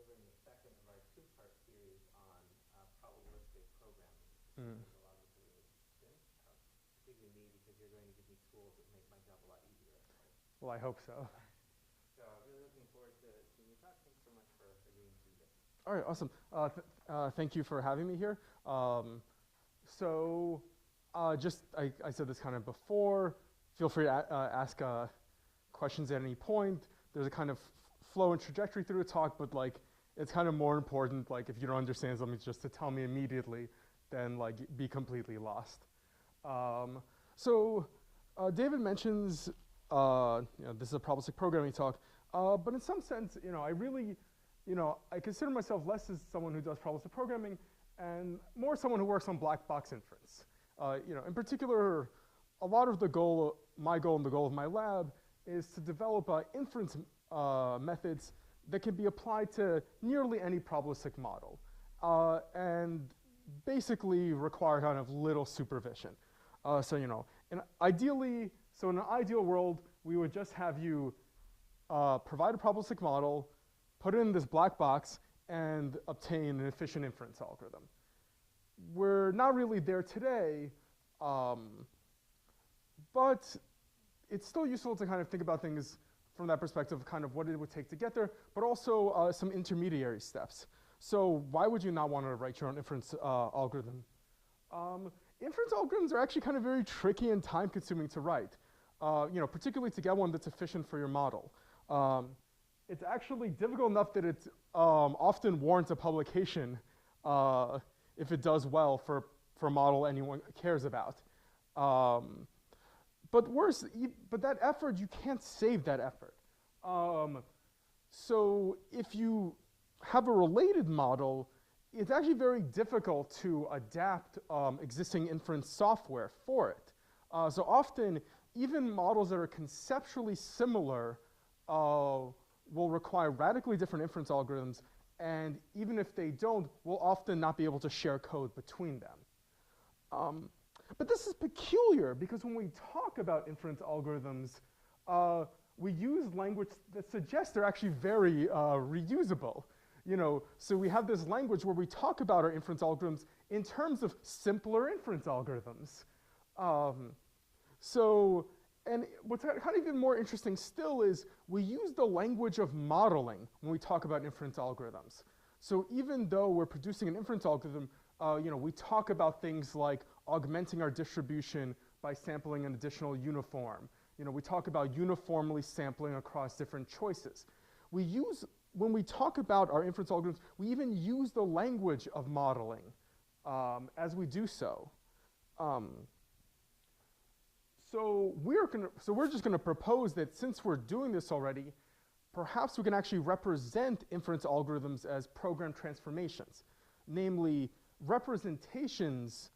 delivering the second of our two-part series on probabilistic programming. Mm. There's a lot of us really interested in, particularly me, because you're going to give me tools that make my job a lot easier, I hope. Well, I hope so. So really looking forward to seeing your talk. Thanks so much for agreeing to do this. All right, awesome. Thank you for having me here. I said this kind of before. Feel free to ask questions at any point. There's a kind of flow and trajectory through the talk, but like it's kind of more important, like if you don't understand something, just to tell me immediately than like be completely lost. David mentions this is a probabilistic programming talk, but in some sense, I consider myself less as someone who does probabilistic programming and more someone who works on black box inference. In particular, a lot of my goal and the goal of my lab is to develop inference methods that can be applied to nearly any probabilistic model and basically require kind of little supervision. In an ideal world, we would just have you provide a probabilistic model, put it in this black box, and obtain an efficient inference algorithm. We're not really there today, but it's still useful to kind of think about things from that perspective, kind of what it would take to get there, but also some intermediary steps. So why would you not want to write your own inference algorithm? Inference algorithms are actually kind of very tricky and time-consuming to write, particularly to get one that's efficient for your model. It's actually difficult enough that it often warrants a publication if it does well for a model anyone cares about. But worse, but that effort, you can't save that effort. So if you have a related model, it's actually very difficult to adapt existing inference software for it. So often, even models that are conceptually similar will require radically different inference algorithms, and even if they don't, we'll often not be able to share code between them. But this is peculiar because when we talk about inference algorithms, we use language that suggests they're actually very reusable. So we have this language where we talk about our inference algorithms in terms of simpler inference algorithms. And what's kind of even more interesting still is we use the language of modeling when we talk about inference algorithms. So even though we're producing an inference algorithm, we talk about things like augmenting our distribution by sampling an additional uniform. We talk about uniformly sampling across different choices. When we talk about our inference algorithms, we even use the language of modeling as we do so. So we're just going to propose that since we're doing this already, perhaps we can actually represent inference algorithms as program transformations, namely representations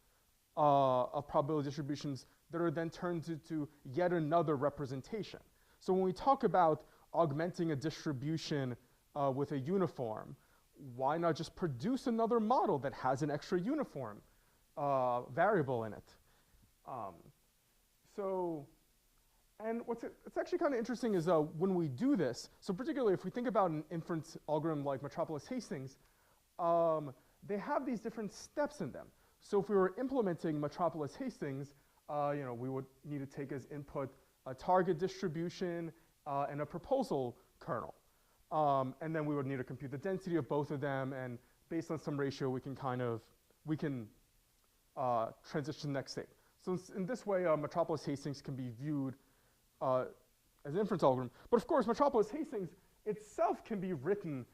of probability distributions that are then turned into yet another representation. So when we talk about augmenting a distribution with a uniform, why not just produce another model that has an extra uniform variable in it? What's actually kind of interesting is when we do this, so particularly if we think about an inference algorithm like Metropolis Hastings, they have these different steps in them. So if we were implementing Metropolis Hastings, we would need to take as input a target distribution and a proposal kernel. And then we would need to compute the density of both of them, and based on some ratio, we can transition to the next state. So in this way, Metropolis Hastings can be viewed as an inference algorithm. But of course, Metropolis Hastings itself can be written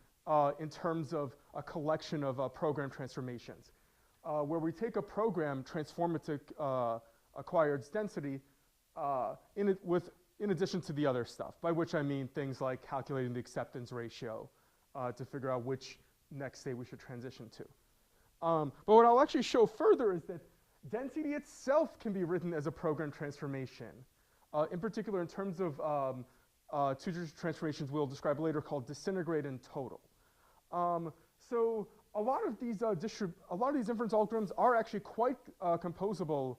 in terms of a collection of program transformations, where we take a program, transform it to acquire its density in addition to the other stuff, by which I mean things like calculating the acceptance ratio to figure out which next state we should transition to. But what I'll actually show further is that density itself can be written as a program transformation, in particular in terms of two transformations we'll describe later called disintegrate and total. So a lot of these inference algorithms are actually quite composable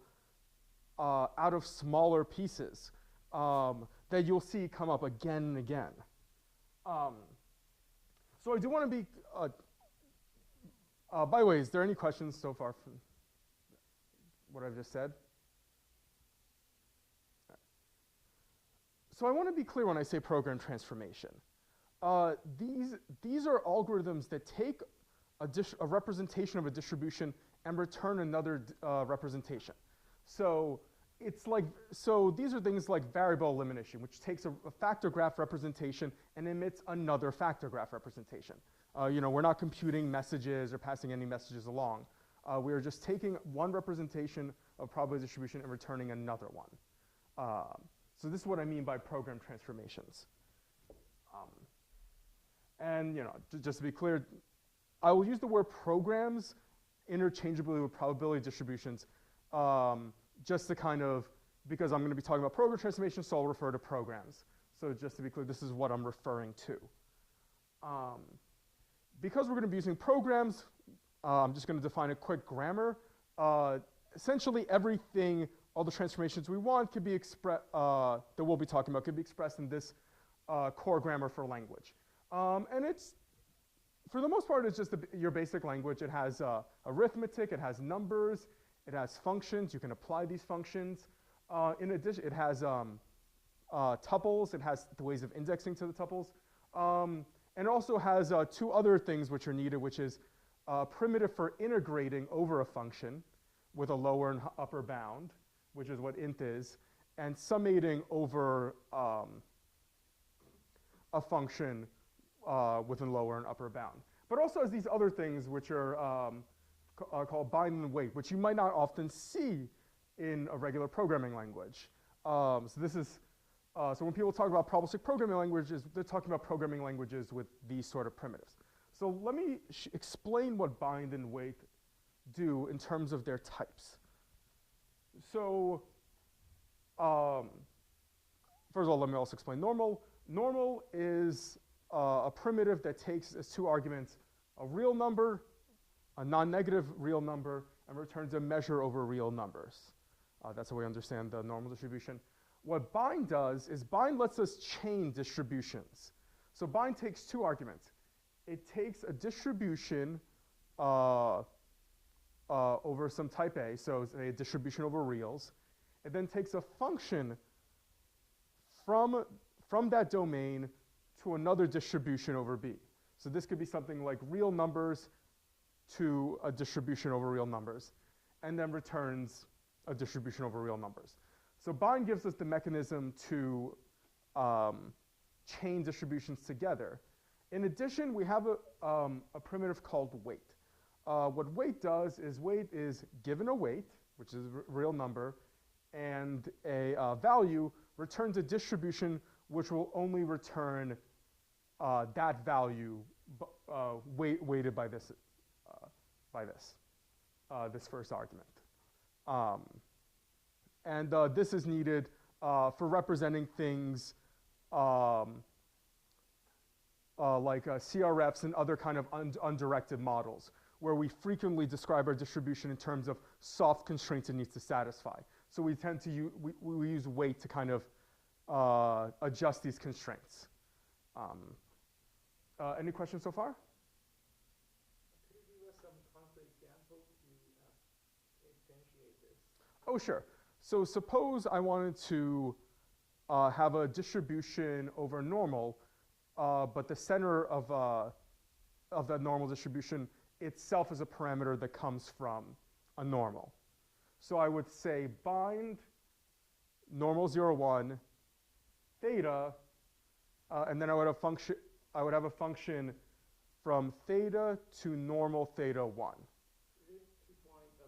out of smaller pieces that you'll see come up again and again. So I do want to be, by the way, is there any questions so far from what I've just said? So I want to be clear when I say program transformation. These are algorithms that take a representation of a distribution and return another representation. So it's like, so these are things like variable elimination, which takes a factor graph representation and emits another factor graph representation. We're not computing messages or passing any messages along. We're just taking one representation of probability distribution and returning another one. So this is what I mean by program transformations. And just to be clear, I will use the word programs interchangeably with probability distributions, just to kind of, because I'm going to be talking about program transformations, so I'll refer to programs. So just to be clear, this is what I'm referring to. Because we're going to be using programs, I'm just going to define a quick grammar. Essentially everything, all the transformations we want could be expressed, that we'll be talking about, could be expressed in this core grammar for language. And it's, for the most part, it's just your basic language. It has arithmetic, it has numbers, it has functions. You can apply these functions. In addition, it has tuples. It has the ways of indexing to the tuples. And it also has two other things which are needed, which is primitive for integrating over a function with a lower and upper bound, which is what int is, and summating over a function with a lower and upper bound. But also has these other things which are called bind and wait, which you might not often see in a regular programming language. So this is, so when people talk about probabilistic programming languages, they're talking about programming languages with these sort of primitives. So let me explain what bind and wait do in terms of their types. So first of all, let me also explain normal. Normal is a primitive that takes as two arguments a real number, a non-negative real number, and returns a measure over real numbers. That's how we understand the normal distribution. What bind does is bind lets us chain distributions. So bind takes two arguments. It takes a distribution over some type A, so it's a distribution over reals. It then takes a function from that domain to another distribution over B. So this could be something like real numbers to a distribution over real numbers, and then returns a distribution over real numbers. So bind gives us the mechanism to chain distributions together. In addition, we have a primitive called wait. What wait does is wait is given a weight, which is a real number, and a value, returns a distribution which will only return that value weighted by this first argument. And this is needed for representing things like CRFs and other kind of undirected models, where we frequently describe our distribution in terms of soft constraints it needs to satisfy. So we tend to we use weight to kind of adjust these constraints. Any questions so far? Could you give us some concrete examples to instantiate this? Oh, sure. So suppose I wanted to have a distribution over normal, but the center of that normal distribution itself is a parameter that comes from a normal. So I would say bind normal 0, 1, theta, and then I would have a function from theta to normal theta 1. Is it to point a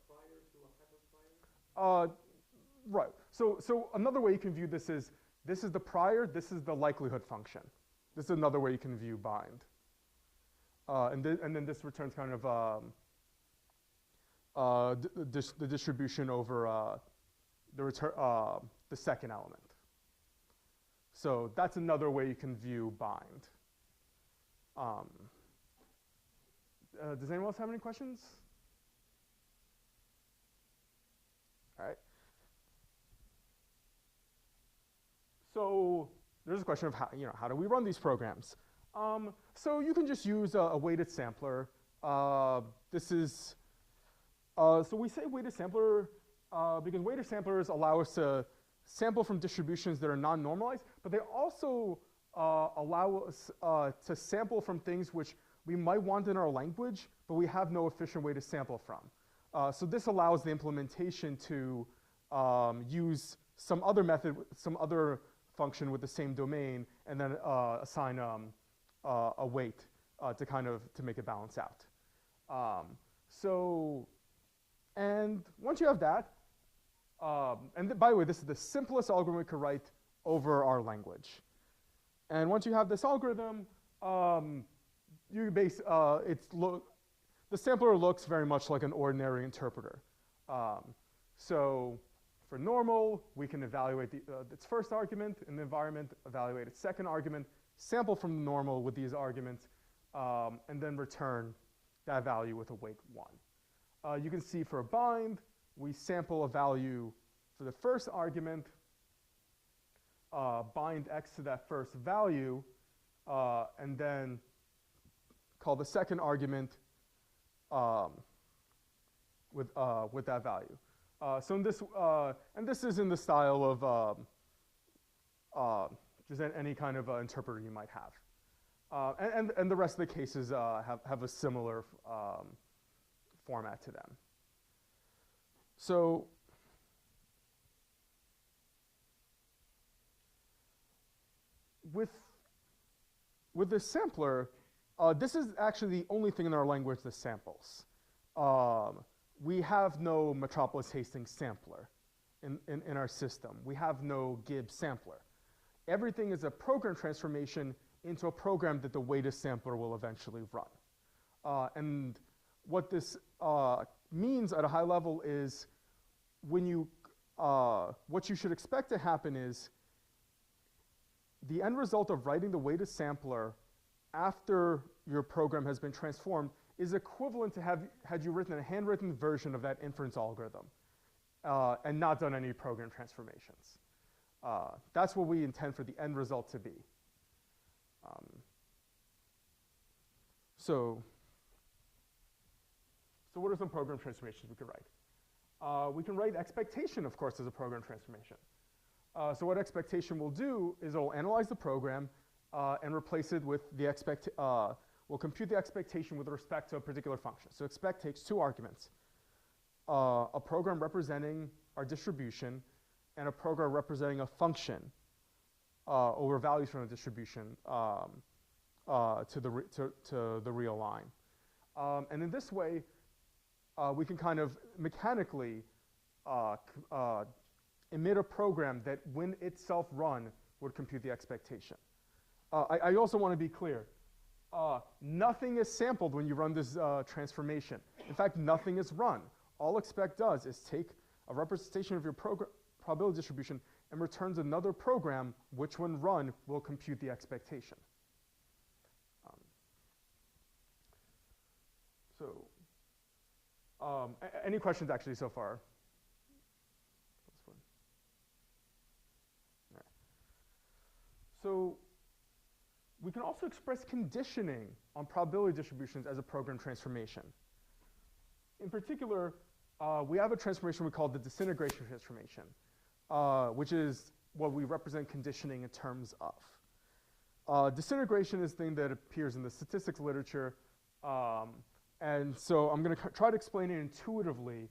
prior to a hyperprior? Right. So another way you can view this is the prior, this is the likelihood function. This is another way you can view bind. And then this returns kind of the distribution over the second element. So that's another way you can view bind. Does anyone else have any questions? All right. So there's a question of how do we run these programs? So you can just use a weighted sampler. This is, so we say weighted sampler because weighted samplers allow us to sample from distributions that are non-normalized, but they also allow us to sample from things which we might want in our language, but we have no efficient way to sample from. So this allows the implementation to use some other method, some other function with the same domain, and then assign a weight to make it balance out. And once you have that, and by the way, this is the simplest algorithm we could write over our language. And once you have this algorithm, the sampler looks very much like an ordinary interpreter. So for normal, we can evaluate its first argument in the environment, evaluate its second argument, sample from the normal with these arguments, and then return that value with a weight 1. You can see for a bind, we sample a value for the first argument, bind x to that first value, and then call the second argument with that value. So in this, and this is in the style of just any kind of interpreter you might have. And the rest of the cases have a similar format to them. So with the sampler, this is actually the only thing in our language that samples. We have no Metropolis Hastings sampler in our system. We have no Gibbs sampler. Everything is a program transformation into a program that the weighted sampler will eventually run. And what this means at a high level is when you, what you should expect to happen is the end result of writing the weighted sampler after your program has been transformed is equivalent to had you written a handwritten version of that inference algorithm and not done any program transformations. That's what we intend for the end result to be. So what are some program transformations we could write? We can write expectation, of course, as a program transformation. So what expectation will do is it will analyze the program and replace it with the we'll compute the expectation with respect to a particular function. So expect takes two arguments, a program representing our distribution and a program representing a function over values from a distribution to the real line. And in this way, we can kind of mechanically emit a program that when itself run would compute the expectation. I also want to be clear. Nothing is sampled when you run this transformation. In fact, nothing is run. All expect does is take a representation of your probability distribution and returns another program which when run will compute the expectation. Any questions actually so far? That's fun. All right. So we can also express conditioning on probability distributions as a program transformation. In particular, we have a transformation we call the disintegration transformation, which is what we represent conditioning in terms of. Disintegration is a thing that appears in the statistics literature, and so I'm going to try to explain it intuitively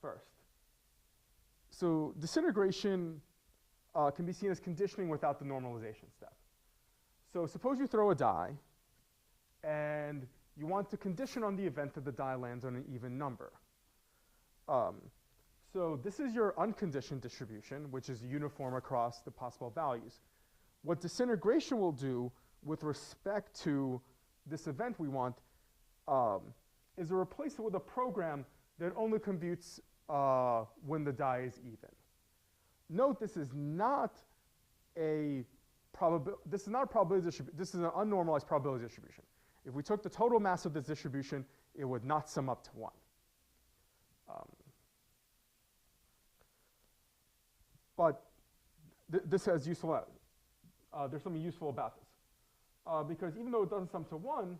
first. So disintegration can be seen as conditioning without the normalization step. So suppose you throw a die, and you want to condition on the event that the die lands on an even number. So this is your unconditioned distribution, which is uniform across the possible values. What disintegration will do with respect to this event we want is to replace it with a program that only computes when the die is even. Note this is not a probability distribution. This is an unnormalized probability distribution. If we took the total mass of this distribution, it would not sum up to 1. But this has useful. There's something useful about this. because even though it doesn't sum to 1,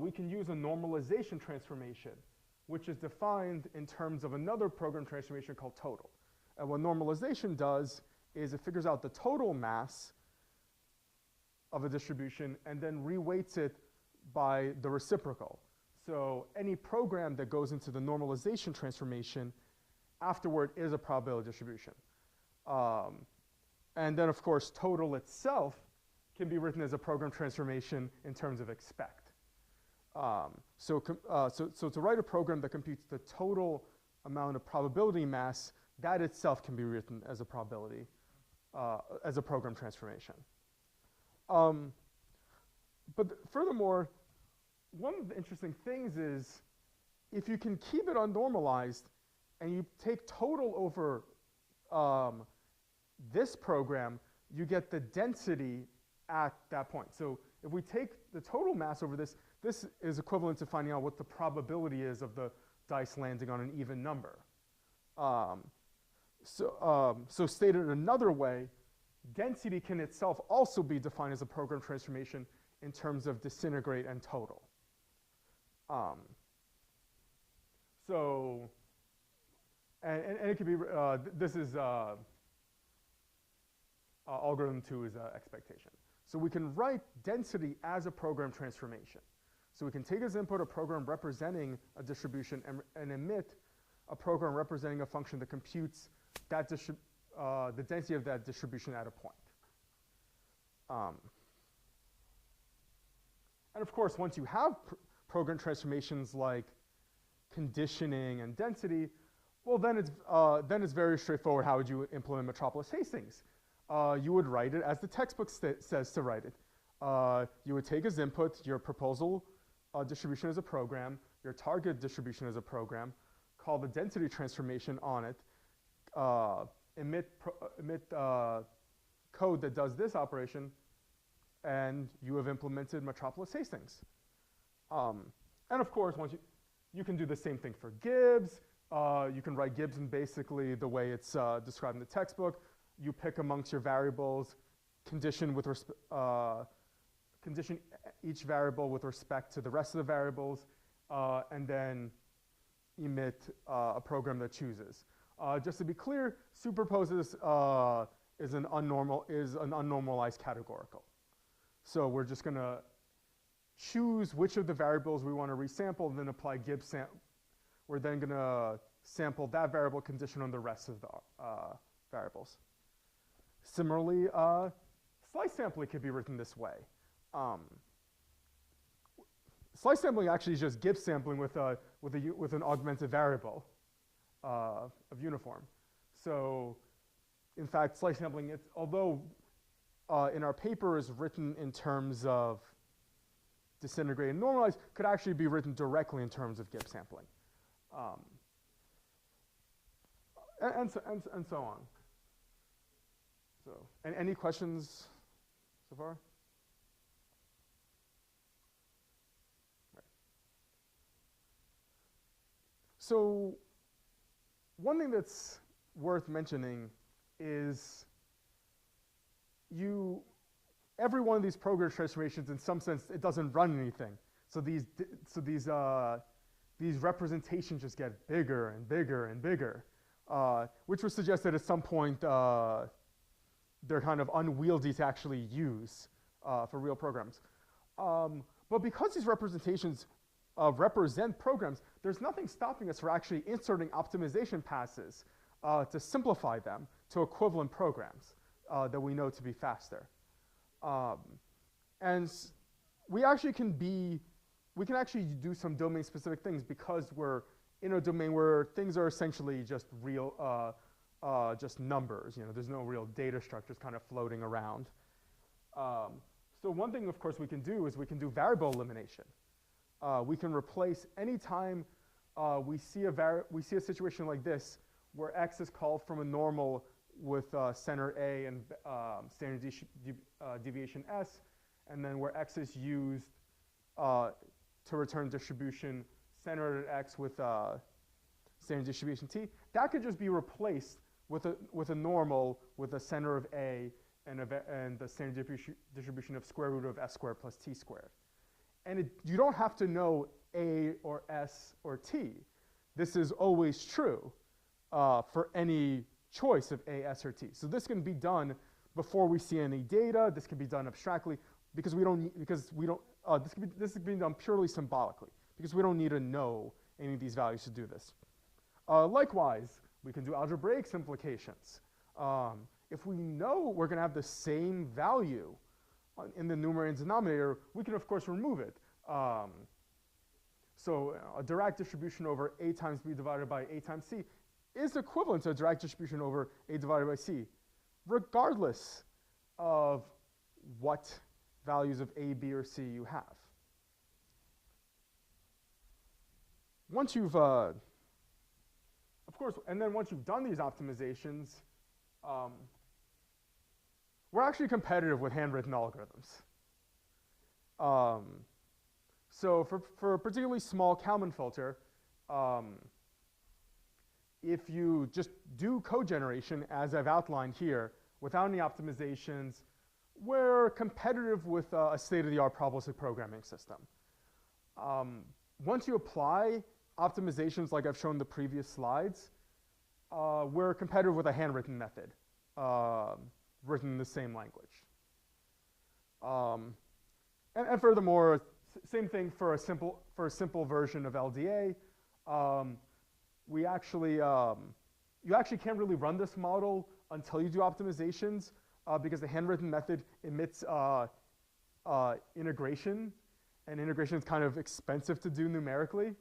we can use a normalization transformation, which is defined in terms of another program transformation called total. And what normalization does is it figures out the total mass of a distribution and then reweights it by the reciprocal. So any program that goes into the normalization transformation afterward is a probability distribution. And then, of course, total itself can be written as a program transformation in terms of expect. So to write a program that computes the total amount of probability mass, that itself can be written as a probability, as a program transformation. But furthermore, one of the interesting things is if you can keep it unnormalized and you take total over this program, you get the density at that point. So if we take the total mass over this, this is equivalent to finding out what the probability is of the dice landing on an even number. So stated another way, density can itself also be defined as a program transformation in terms of disintegrate and total. And it could be, this is algorithm 2 is expectation. So we can write density as a program transformation. So we can take as input a program representing a distribution and emit a program representing a function that computes that the density of that distribution at a point. And of course, once you have program transformations like conditioning and density, well, then it's very straightforward. How would you implement Metropolis Hastings? You would write it as the textbook says to write it. You would take as input your proposal distribution as a program, your target distribution as a program, call the density transformation on it, emit code that does this operation, and you have implemented Metropolis Hastings. And of course, once you can do the same thing for Gibbs. You can write Gibbs in basically the way it's described in the textbook. You pick amongst your variables, condition each variable with respect to the rest of the variables, and then emit a program that chooses. Just to be clear, superposes is an unnormalized categorical. So we're just going to choose which of the variables we want to resample and then apply Gibbs sample. We're then going to sample that variable condition on the rest of the variables. Similarly, slice sampling could be written this way. Slice sampling actually is just Gibbs sampling with an augmented variable of uniform. So in fact, slice sampling, although in our paper is written in terms of disintegrate and normalize, could actually be written directly in terms of Gibbs sampling. And so on. So, any questions so far? Right. So, one thing that's worth mentioning is every one of these program transformations, in some sense, it doesn't run anything. So these representations just get bigger and bigger and bigger, which would suggest that at some point they're kind of unwieldy to actually use for real programs. But because these representations represent programs, there's nothing stopping us from actually inserting optimization passes to simplify them to equivalent programs that we know to be faster. And we can actually do some domain-specific things because we're in a domain where things are essentially just real, just numbers. There's no real data structures kind of floating around. So one thing, of course, we can do is we can do variable elimination. We can replace any time we see a situation like this where x is called from a normal with center A and standard deviation S, and then where x is used to return distribution centered at x with standard distribution T. That could just be replaced with a normal with a center of A and the standard distribution of square root of s squared plus t squared. And you don't have to know a or s or t. This is always true for any choice of a, s, or t. So this can be done before we see any data. This can be done abstractly because this is being done purely symbolically because we don't need to know any of these values to do this. Likewise, we can do algebraic simplifications. If we know we're going to have the same value in the numerator and denominator, we can, of course, remove it. So a Dirac distribution over a times b divided by a times c is equivalent to a Dirac distribution over a divided by c, regardless of what values of a, b, or c you have. Once you've, of course, and then once you've done these optimizations, we're actually competitive with handwritten algorithms. So for a particularly small Kalman filter, if you just do code generation, as I've outlined here, without any optimizations, we're competitive with a state-of-the-art probabilistic programming system. Once you apply optimizations like I've shown in the previous slides, we're competitive with a handwritten method written in the same language. And furthermore, same thing for a simple version of LDA. You actually can't really run this model until you do optimizations because the handwritten method emits integration, and integration is kind of expensive to do numerically.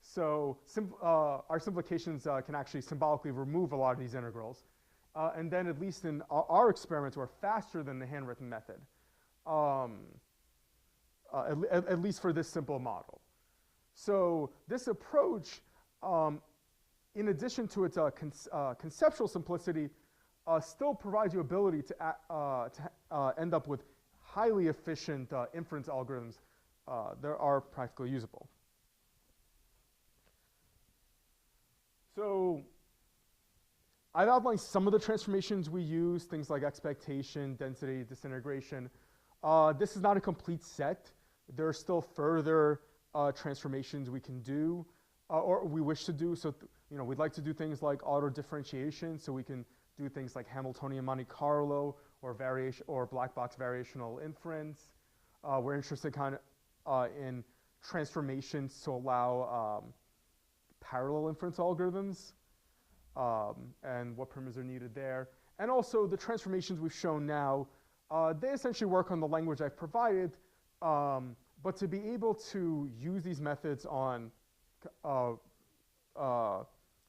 So our simplifications can actually symbolically remove a lot of these integrals. And then at least in our experiments, we're faster than the handwritten method, at least for this simple model. So this approach, in addition to its conceptual simplicity, still provides you ability to end up with highly efficient inference algorithms that are practically usable. So I've outlined some of the transformations we use, things like expectation, density, disintegration. This is not a complete set. There are still further transformations we can do, or we wish to do. So we'd like to do things like auto differentiation, so we can do things like Hamiltonian Monte Carlo or black box variational inference. We're interested in transformations to allow parallel inference algorithms and what primitives are needed there. And also the transformations we've shown now, they essentially work on the language I've provided, but to be able to use these methods on quote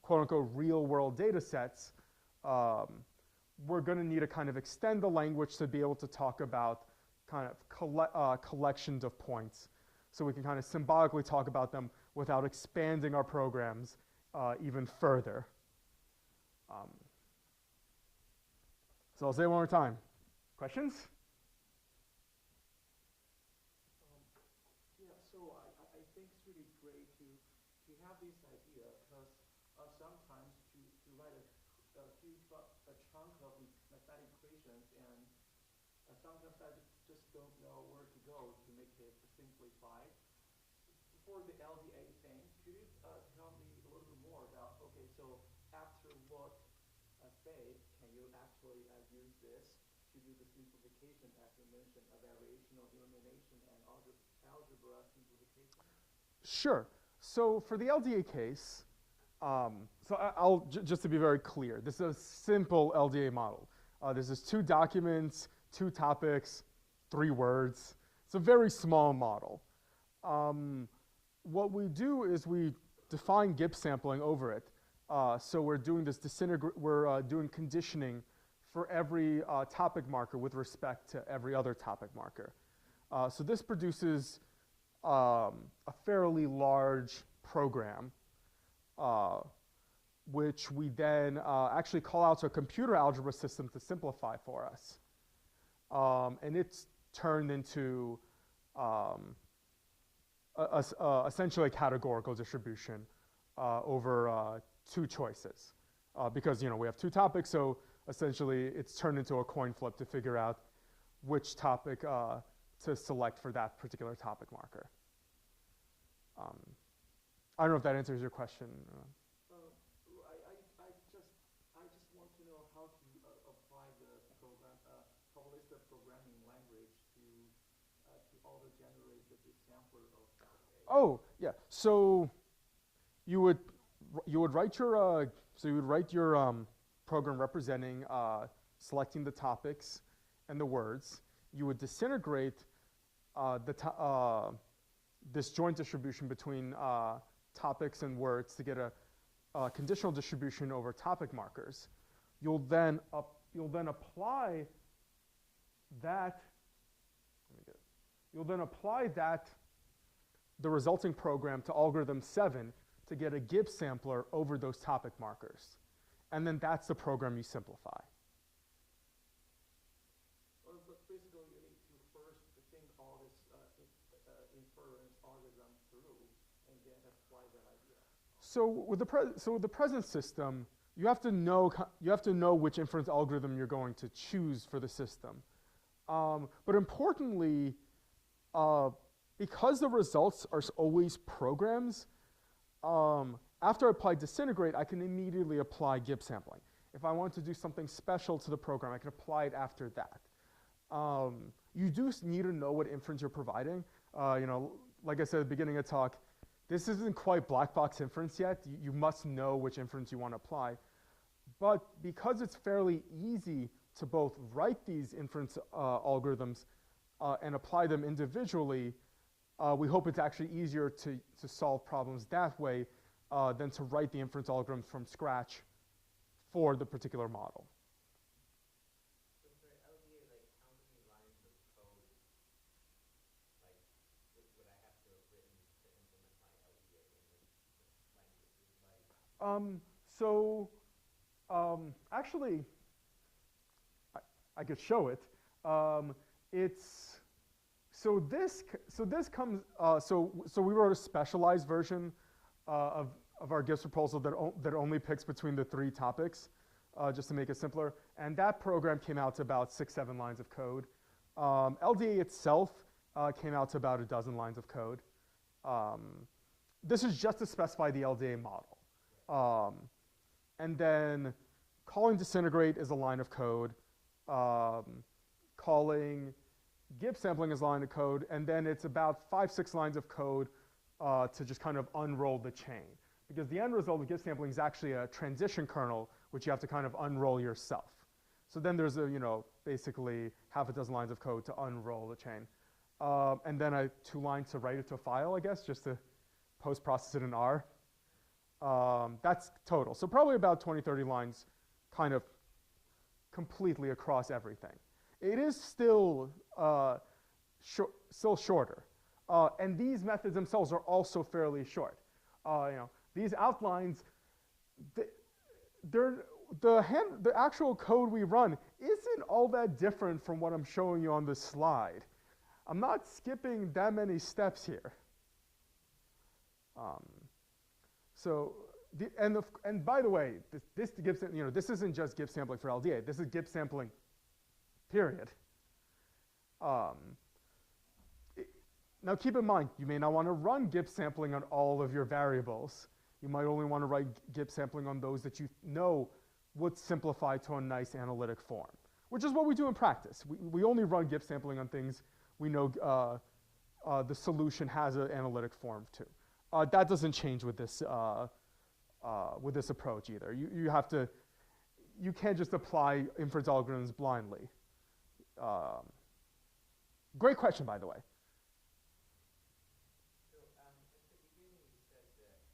unquote real world data sets, we're going to need to kind of extend the language to be able to talk about kind of collections of points. So we can kind of symbolically talk about them without expanding our programs even further. So I'll say it one more time. Questions? Yeah, so I think it's really great to have this idea, because sometimes to write a huge chunk of mathematical equations, and sometimes I just don't know where to go to make it simplified. For the LDA thing, could you tell me a little bit more about, okay, so after what phase can you actually use this to do the simplification, as you mentioned, a variational elimination and algebra simplification? Sure. So for the LDA case, just to be very clear, this is a simple LDA model. This is 2 documents, 2 topics, 3 words. It's a very small model. What we do is we define Gibbs sampling over it. So we're doing this doing conditioning for every topic marker with respect to every other topic marker. So this produces a fairly large program, which we then actually call out to a computer algebra system to simplify for us. And it's turned into essentially a categorical distribution over 2 choices. Because we have 2 topics, so essentially it's turned into a coin flip to figure out which topic to select for that particular topic marker. I don't know if that answers your question. I just want to know how to apply the probabilistic programming language to auto-generate the big sampler of LDA. Oh yeah, so you would write your program representing selecting the topics and the words. You would disintegrate this joint distribution between topics and words to get a conditional distribution over topic markers. You'll then apply that. You'll then apply the resulting program to algorithm 7 to get a Gibbs sampler over those topic markers. And then that's the program you simplify. Well, but basically you need to first think all this inference algorithm through and then apply that idea. So with the present system, you have to know which inference algorithm you're going to choose for the system. But importantly, because the results are always programs, after I apply disintegrate, I can immediately apply Gibbs sampling. If I want to do something special to the program, I can apply it after that. You do need to know what inference you're providing. Like I said at the beginning of the talk, this isn't quite black box inference yet. You must know which inference you want to apply. But because it's fairly easy to both write these inference algorithms and apply them individually, we hope it's actually easier to solve problems that way than to write the inference algorithm from scratch for the particular model. So for LDA, like how many lines of code would I have to have written to implement my LDA in this language? Actually, I could show it. So we wrote a specialized version of our Gibbs proposal that only picks between the 3 topics, just to make it simpler. And that program came out to about 6-7 lines of code. LDA itself came out to about a dozen lines of code. This is just to specify the LDA model. And then calling disintegrate is a line of code. Calling Gibbs sampling is a line of code. And then it's about 5-6 lines of code to just kind of unroll the chain. Because the end result of Gibbs sampling is actually a transition kernel, which you have to kind of unroll yourself. So then there's basically half a dozen lines of code to unroll the chain. And then 2 lines to write it to a file, I guess, just to post-process it in R. That's total. So probably about 20-30 lines kind of completely across everything. It is still shorter. And these methods themselves are also fairly short. These outlines, the actual code we run isn't all that different from what I'm showing you on this slide. I'm not skipping that many steps here. And by the way, this Gibbs, this isn't just Gibbs sampling for LDA. This is Gibbs sampling, period. Now keep in mind, you may not want to run Gibbs sampling on all of your variables. You might only want to write Gibbs sampling on those that you know would simplify to a nice analytic form, which is what we do in practice. We only run Gibbs sampling on things we know the solution has an analytic form too. That doesn't change with this approach either. You can't just apply inference algorithms blindly. Great question, by the way. So at the beginning you said that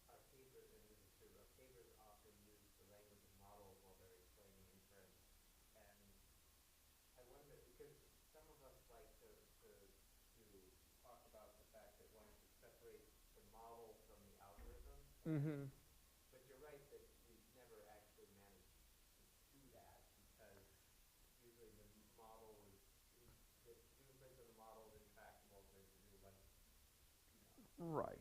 our papers, and this is true, our papers often use the language of models while they're explaining inference. And I wonder, because some of us like to talk about the fact that one should separate the model from the algorithm. Mm-hmm. But you're right that we've never actually managed to do that because usually the model is, the inference of the model is intractable to do Right.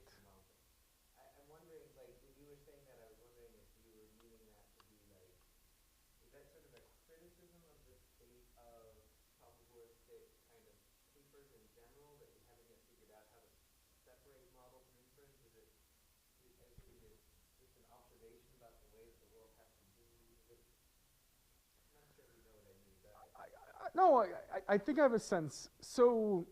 I'm wondering, like, when you were saying that, I was wondering if you were meaning that to be like, is that sort of No, I think I have a sense. So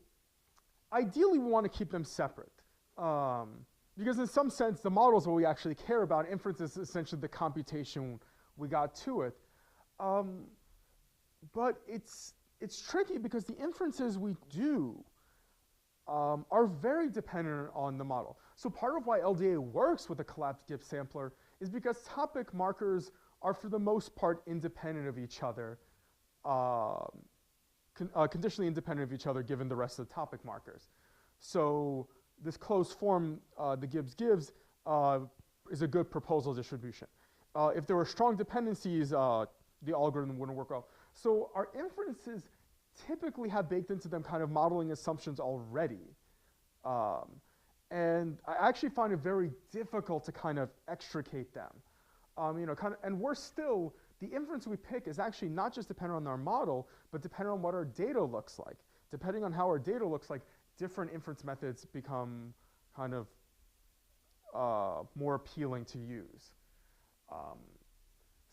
ideally, we want to keep them separate. Because in some sense, the model is what we actually care about. Inference is essentially the computation we got to it. But it's tricky because the inferences we do are very dependent on the model. So part of why LDA works with a collapsed Gibbs sampler is because topic markers are for the most part independent of each other, conditionally independent of each other given the rest of the topic markers. So this closed form, the Gibbs gives, is a good proposal distribution. If there were strong dependencies, the algorithm wouldn't work well. So our inferences typically have baked into them kind of modeling assumptions already. And I actually find it very difficult to kind of extricate them. And we're still, the inference we pick is actually not just dependent on our model, but dependent on what our data looks like. Depending on how our data looks like, different inference methods become kind of more appealing to use.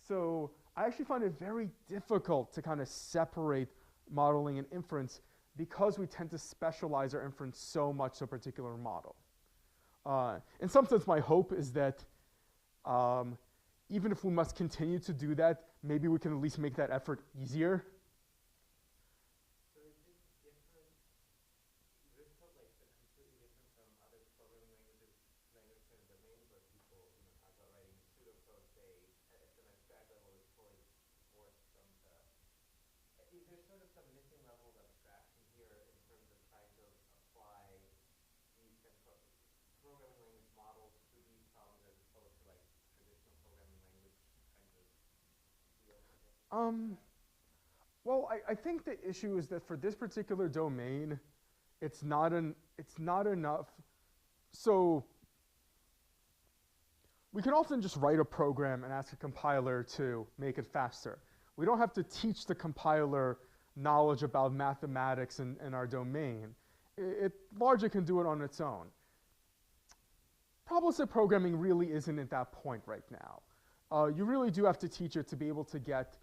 So I actually find it very difficult to kind of separate modeling and inference because we tend to specialize our inference so much to a particular model. In some sense, my hope is that even if we must continue to do that, maybe we can at least make that effort easier. So is this different, this is like completely different from other programming language kind of domains where people talk about writing pseudocode, say, at some abstract level is fully divorced from the, is there sort of some missing level of abstraction here in terms of trying to apply these kind of programming language models to these problems as opposed to like traditional programming language kinds of deals, I guess? Well, I think the issue is that for this particular domain, it's not enough. So we can often just write a program and ask a compiler to make it faster. We don't have to teach the compiler knowledge about mathematics in our domain. It largely can do it on its own. Probabilistic programming really isn't at that point right now. You really do have to teach it to be able to get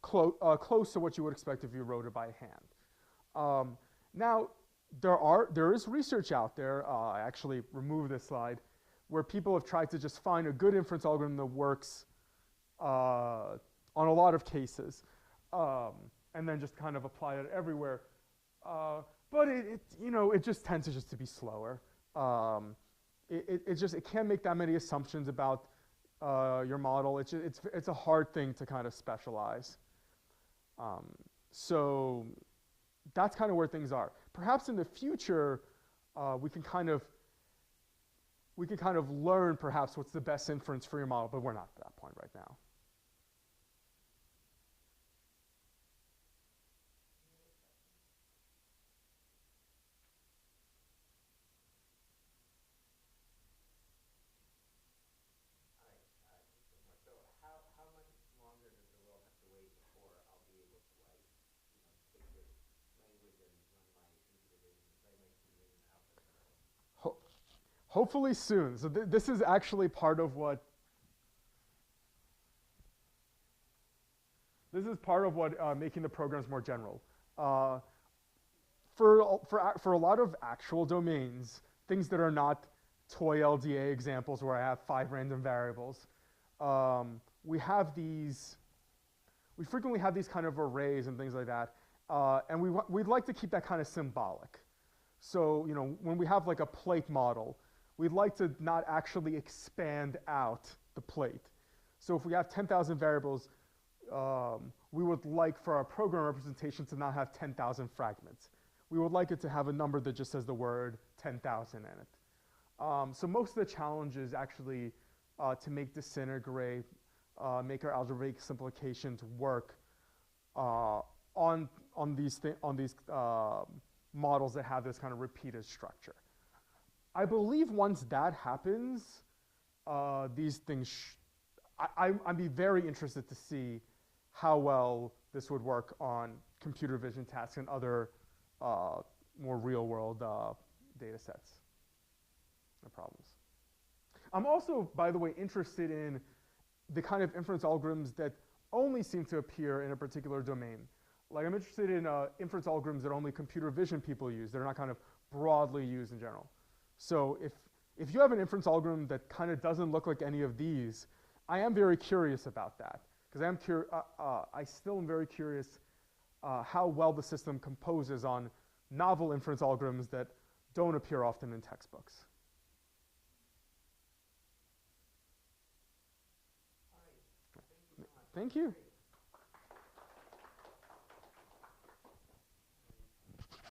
close to what you would expect if you wrote it by hand. Now, there is research out there, I actually removed this slide, where people have tried to just find a good inference algorithm that works on a lot of cases, and then just kind of apply it everywhere. But it just tends to be slower. It can't make that many assumptions about your model. It's a hard thing to kind of specialize. So that's kind of where things are. Perhaps in the future, we can kind of learn perhaps what's the best inference for your model, but we're not at that point right now. How much longer does the world have to wait before I'll be able to take this language and run my computer vision algorithm? Hopefully soon. So this is actually part of what making the programs more general. For a lot of actual domains, things that are not toy LDA examples where I have 5 random variables, we frequently have these kind of arrays and things like that, and we'd like to keep that kind of symbolic. So when we have like a plate model, we'd like to not actually expand out the plate. So if we have 10,000 variables, we would like for our program representation to not have 10,000 fragments. We would like it to have a number that just says the word 10,000 in it. So most of the challenge is actually to make disintegrate, make our algebraic simplifications work on these models that have this kind of repeated structure. I believe once that happens, these things, I'd be very interested to see how well this would work on computer vision tasks and other more real-world data sets and problems. I'm also, by the way, interested in the kind of inference algorithms that only seem to appear in a particular domain. Like I'm interested in inference algorithms that only computer vision people use. They're not kind of broadly used in general. So if you have an inference algorithm that kind of doesn't look like any of these, I am very curious about that. Because I still am very curious how well the system composes on novel inference algorithms that don't appear often in textbooks. All right. Thank you so much. Thank you.